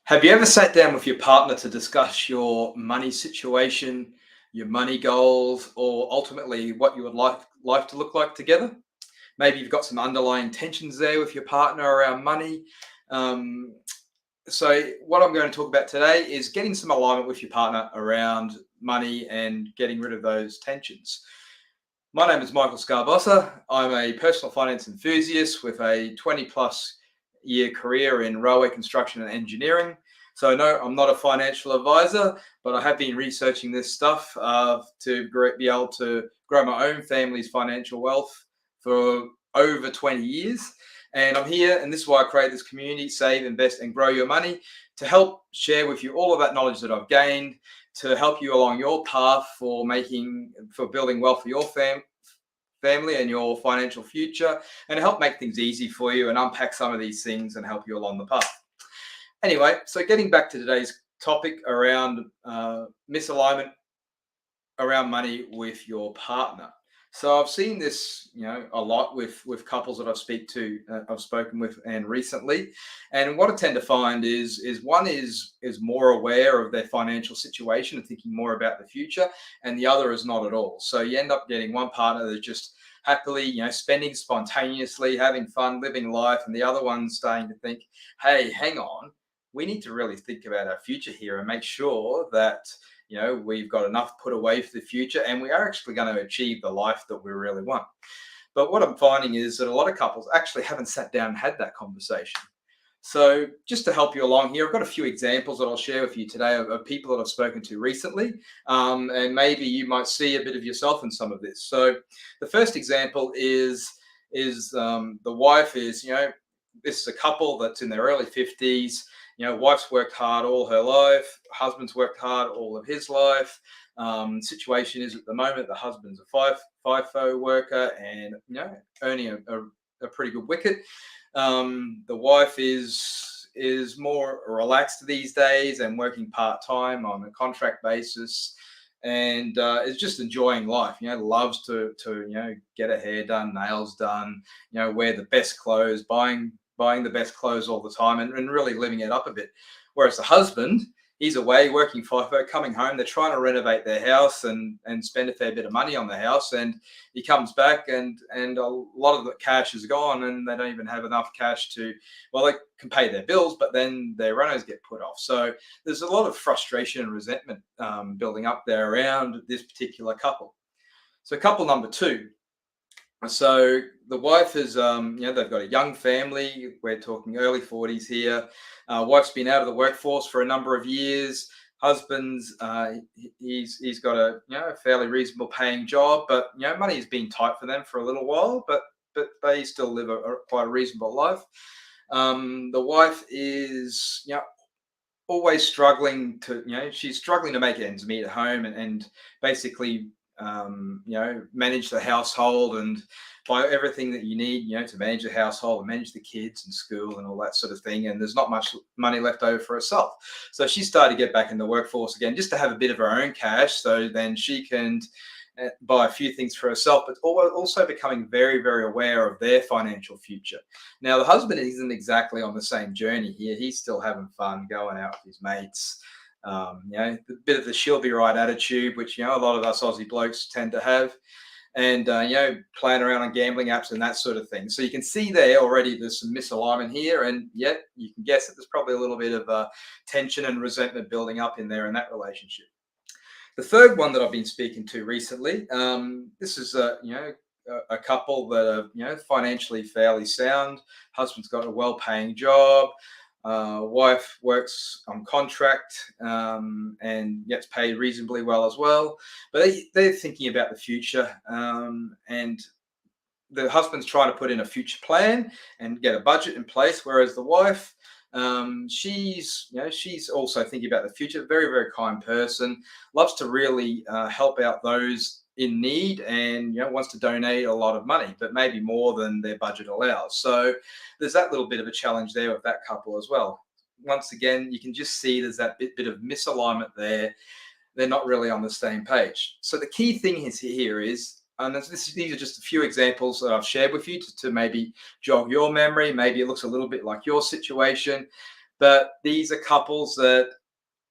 Have you ever sat down with your partner to discuss your money situation, your money goals, or ultimately what you would like life to look like together? Maybe you've got some underlying tensions there with your partner around money. Um, so, what I'm going to talk about today is getting some alignment with your partner around money and getting rid of those tensions. My name is Michael Scarbossa. I'm a personal finance enthusiast with a 20 plus year career in railway construction and engineering. So, no, I'm not a financial advisor, but I have been researching this stuff to be able to grow my own family's financial wealth for over 20 years. And I'm here, and this is why I create this community: save, invest, and grow your money, to help share with you all of that knowledge that I've gained to help you along your path for building wealth for your family and your financial future, and help make things easy for you and unpack some of these things and help you along the path. Anyway, so getting back to today's topic around misalignment around money with your partner. So I've seen this, a lot with couples that I've spoken with, and recently. And what I tend to find is one is more aware of their financial situation and thinking more about the future, and the other is not at all. So you end up getting one partner that's just happily, spending spontaneously, having fun, living life, and the other one's starting to think, hey, hang on, we need to really think about our future here and make sure that we've got enough put away for the future, and we are actually going to achieve the life that we really want. But what I'm finding is that a lot of couples actually haven't sat down and had that conversation. So, just to help you along here, I've got a few examples that I'll share with you today of people that I've spoken to recently, and maybe you might see a bit of yourself in some of this. So, the first example is the wife is, this is a couple that's in their early 50s. Wife's worked hard all her life, husband's worked hard all of his life. Situation is, at the moment, the husband's a FIFO worker and earning a pretty good wicket. The wife is more relaxed these days and working part-time on a contract basis, and is just enjoying life. Loves to get her hair done, nails done, wear the best clothes, buying the best clothes all the time, and really living it up a bit. Whereas the husband, he's away working FIFO, coming home, they're trying to renovate their house and spend a fair bit of money on the house. And he comes back and a lot of the cash is gone, and they don't even have enough cash well, they can pay their bills, but then their renos get put off. So there's a lot of frustration and resentment building up there around this particular couple. So couple number two. So the wife is, they've got a young family. We're talking early 40s here. Wife's been out of the workforce for a number of years. Husband's, he's got a fairly reasonable paying job, but money has been tight for them for a little while, but they still live quite a reasonable life. The wife is, always struggling she's struggling to make ends meet at home, and basically manage the household and buy everything that you need, to manage the household and manage the kids and school and all that sort of thing. And there's not much money left over for herself. So she started to get back in the workforce again, just to have a bit of her own cash, so then she can buy a few things for herself, but also becoming very, very aware of their financial future. Now, the husband isn't exactly on the same journey here. He's still having fun, going out with his mates, a bit of the she'll be right attitude, which, a lot of us Aussie blokes tend to have, and, playing around on gambling apps and that sort of thing. So you can see there already there's some misalignment here, and yet you can guess that there's probably a little bit of tension and resentment building up in there in that relationship. The third one that I've been speaking to recently, this is a couple that are financially fairly sound. Husband's got a well-paying job. Wife works on contract and gets paid reasonably well as well. But they're thinking about the future, and the husband's trying to put in a future plan and get a budget in place, whereas the wife, she's also thinking about the future. Very, very kind person, loves to really help out those in need, and wants to donate a lot of money, but maybe more than their budget allows. So there's that little bit of a challenge there with that couple as well. Once again, you can just see there's that bit of misalignment there. They're not really on the same page. So the key thing here is, and these are just a few examples that I've shared with you to maybe jog your memory. Maybe it looks a little bit like your situation, But these are couples that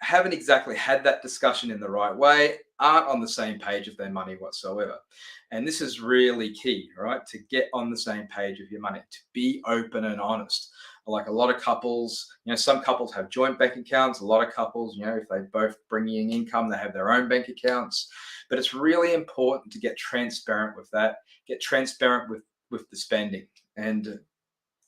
haven't exactly had that discussion in the right way, aren't on the same page of their money whatsoever. And this is really key, right? To get on the same page of your money, to be open and honest. Like a lot of couples, some couples have joint bank accounts. A lot of couples, if they both bring in income, they have their own bank accounts. But it's really important to get transparent with that, get transparent with the spending, and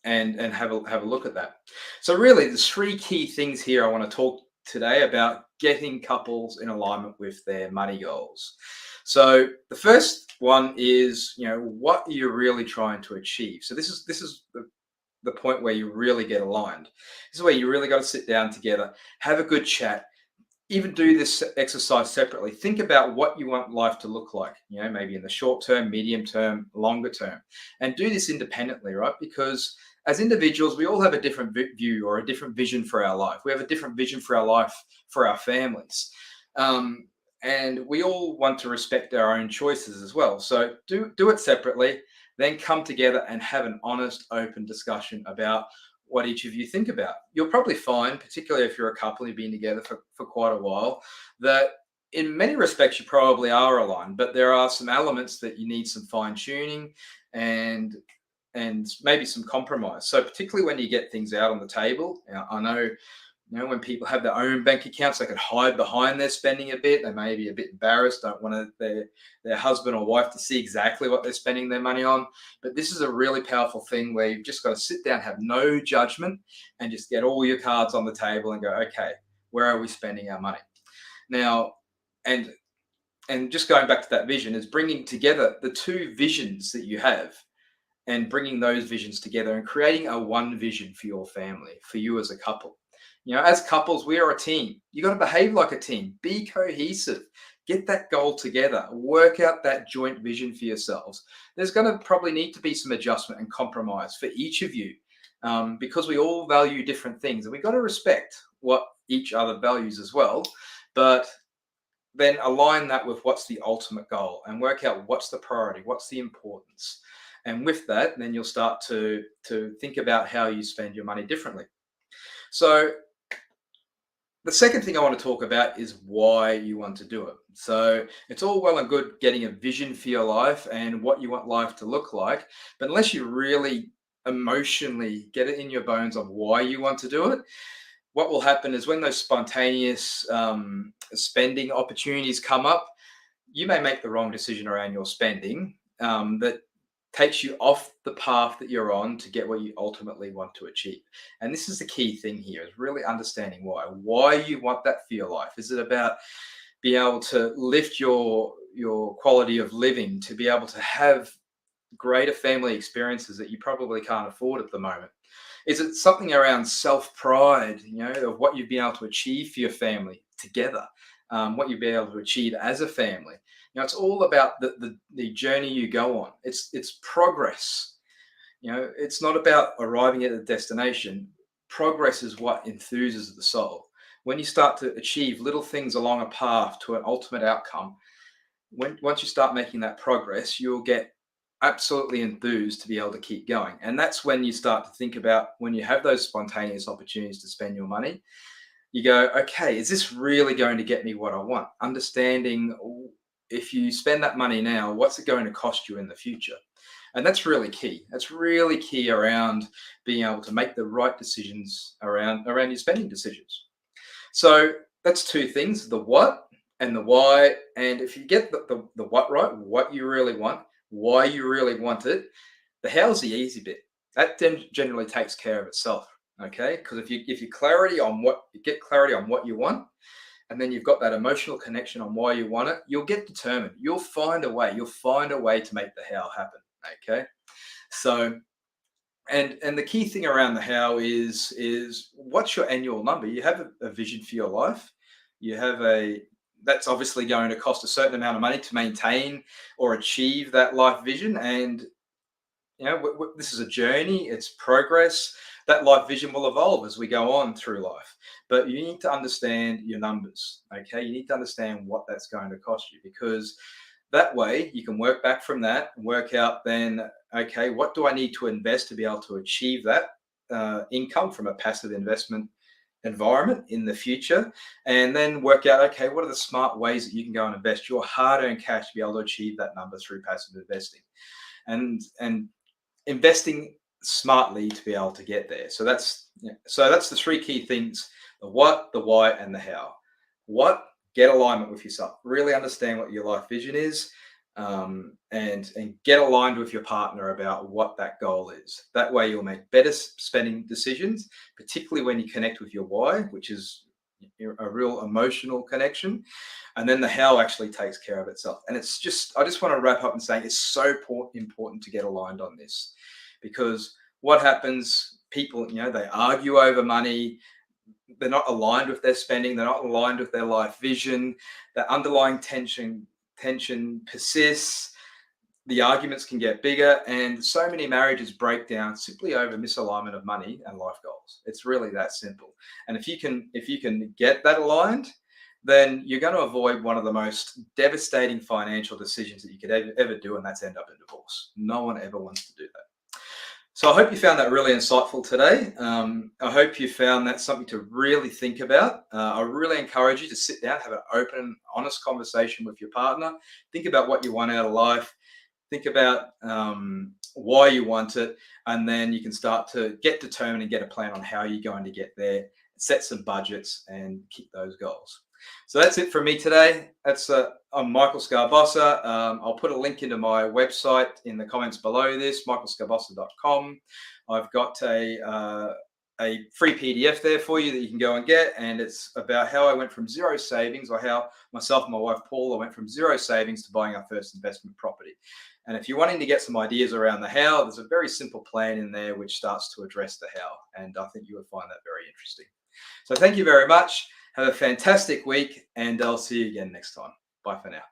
have a look at that. So really, there's three key things here I want to talk today about getting couples in alignment with their money goals. So the first one is, what are you really trying to achieve? So this is the point where you really get aligned. This is where you really got to sit down together, have a good chat, even do this exercise separately. Think about what you want life to look like, maybe in the short term, medium term, longer term, and do this independently, right? Because as individuals, we all have a different view or a different vision for our life. We have a different vision for our life, for our families. And we all want to respect our own choices as well. So do it separately, then come together and have an honest, open discussion about what each of you think about. You'll probably find, particularly if you're a couple, you've been together for quite a while, that in many respects you probably are aligned, but there are some elements that you need some fine tuning and maybe some compromise. So particularly when you get things out on the table, I know, when people have their own bank accounts, they could hide behind their spending a bit. They may be a bit embarrassed, don't want their husband or wife to see exactly what they're spending their money on. But this is a really powerful thing where you've just got to sit down, have no judgment, and just get all your cards on the table and go, okay, where are we spending our money? Now, and just going back to that vision is bringing together the two visions that you have and bringing those visions together and creating a one vision for your family, for you as a couple. As couples, we are a team. You got to behave like a team, be cohesive, get that goal together, work out that joint vision for yourselves. There's going to probably need to be some adjustment and compromise for each of you, because we all value different things, and we've got to respect what each other values as well. But then align that with what's the ultimate goal and work out what's the priority, what's the importance. And with that, then you'll start to think about how you spend your money differently. So the second thing I want to talk about is why you want to do it. So it's all well and good getting a vision for your life and what you want life to look like, but unless you really emotionally get it in your bones of why you want to do it, what will happen is when those spontaneous spending opportunities come up, you may make the wrong decision around your spending that takes you off the path that you're on to get what you ultimately want to achieve. And this is the key thing here, is really understanding why you want that for your life. Is it about being able to lift your quality of living, to be able to have greater family experiences that you probably can't afford at the moment? Is it something around self-pride, of what you've been able to achieve for your family together, what you've been able to achieve as a family? It's all about the journey you go on. It's progress. It's not about arriving at a destination. Progress is what enthuses the soul. When you start to achieve little things along a path to an ultimate outcome, once you start making that progress, you'll get absolutely enthused to be able to keep going. And that's when you start to think about, when you have those spontaneous opportunities to spend your money, you go, okay, is this really going to get me what I want? Understanding, if you spend that money now, what's it going to cost you in the future? And that's really key. That's really key around being able to make the right decisions around your spending decisions. So that's two things, the what and the why. And if you get the what right, what you really want, why you really want it, the how's the easy bit. That generally takes care of itself. Okay, because if you get clarity on what you want, and then you've got that emotional connection on why you want it, you'll get determined. You'll find a way. You'll find a way to make the how happen. Okay, so and the key thing around the how is what's your annual number? You have a vision for your life. You have that's obviously going to cost a certain amount of money to maintain or achieve that life vision. And this is a journey. It's progress. That life vision will evolve as we go on through life. But you need to understand your numbers, okay? You need to understand what that's going to cost you, because that way you can work back from that and work out then, okay, what do I need to invest to be able to achieve that income from a passive investment environment in the future, and then work out, okay, what are the smart ways that you can go and invest your hard-earned cash to be able to achieve that number through passive investing, and investing smartly to be able to get there. So that's the three key things: the what, the why, and the how. What? Get alignment with yourself. Really understand what your life vision is, and get aligned with your partner about what that goal is. That way, you'll make better spending decisions, particularly when you connect with your why, which is a real emotional connection. And then the how actually takes care of itself. And it's just, I just want to wrap up and say it's so important to get aligned on this, because what happens, people, they argue over money. They're not aligned with their spending. They're not aligned with their life vision. That underlying tension persists. The arguments can get bigger, and so many marriages break down simply over misalignment of money and life goals. It's really that simple. And if you can get that aligned, then you're going to avoid one of the most devastating financial decisions that you could ever do, and that's end up in divorce. No one ever wants to do that. So I hope you found that really insightful today. I hope you found that something to really think about. I really encourage you to sit down, have an open, honest conversation with your partner. Think about what you want out of life. Think about why you want it, and then you can start to get determined and get a plan on how you're going to get there, set some budgets, and keep those goals. So that's it for me today. I'm Michael Scarbossa. I'll put a link into my website in the comments below this, michaelscarbossa.com. I've got a free PDF there for you that you can go and get, and it's about how I went from zero savings, or how myself and my wife Paula went from zero savings to buying our first investment property. And if you're wanting to get some ideas around the how, there's a very simple plan in there which starts to address the how, and I think you would find that very interesting. So thank you very much. Have a fantastic week, and I'll see you again next time. Bye for now.